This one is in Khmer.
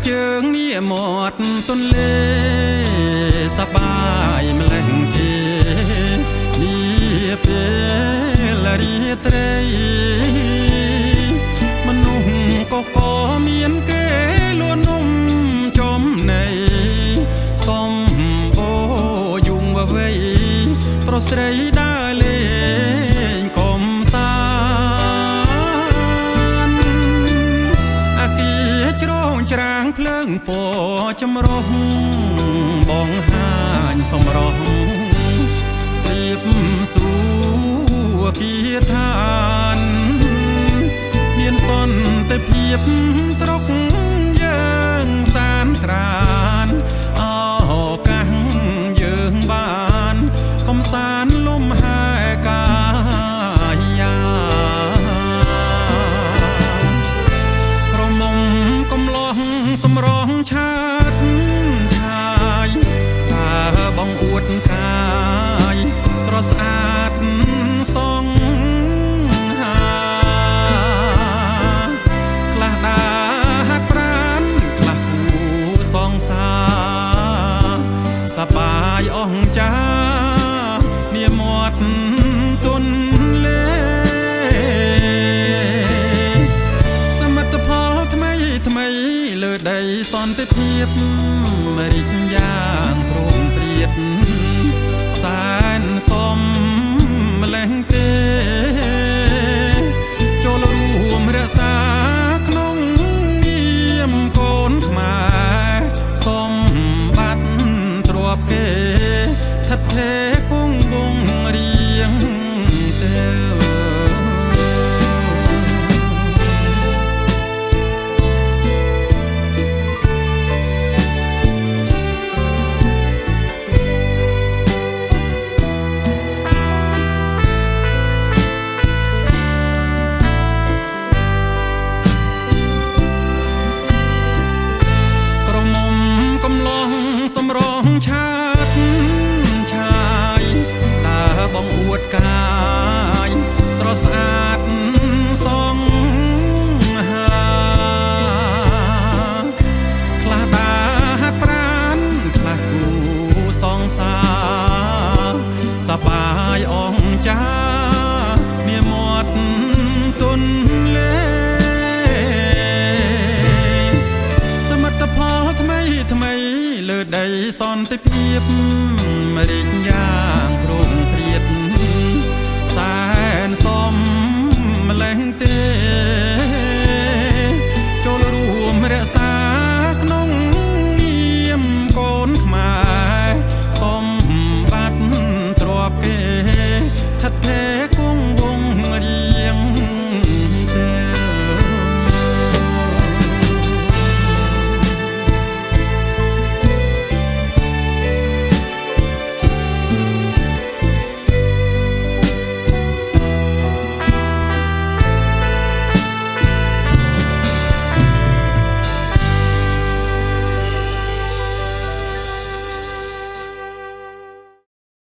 ជើងនេះមាត់ទន្លេសប្បាយម្លេះទេនេះពេលរាត្រីមនុស្សក៏មានគេលួននំចំណៃសំបោយុងវវ័យប្រុសស្រីដើរលេងកំសាន្តអាគារជ្រោងច្រាងភ្លើងពណ៌ចម្រុះបងហាញសម្រស់ព្រៀបសួគ៌គាឋានមានសន្តិភាពស្រុកយើងសានត្រានឱកាសយើងបានកំសាន្តលំហែកាយាក្រមុំកំឡោះសម្រងឆាតឆាយតើបងអួតកាយស្រស់ស្អាតសងហាខ្លះដាហាត់ប្រានខ្លះគូសងសាសប្បាយអស់ចានាមាត់ទន្លេសមិទ្ធផលថ្មីថ្មីលើដីសន្តិភាពរីកយ៉ាងព្រមព្រៀតសែនសមម្លេះទេចូលរួមរក្សាក្នុងនាមកូនខ្មែរសម្បត្តិទ្រព្យគេថិតថេរគង់វង្សរៀងទៅសម្រងឆាតឆាយតើបងអួតកាយស្រស់ស្អាតសងហាខ្លះដាហាត់ប្រានខ្លះគូសងសាសប្បាយអងចានាមាត់ទន្លេសមិទ្ធផលថ្មីថ្មីលើដីសន្តិភាពរីកយ៉ាង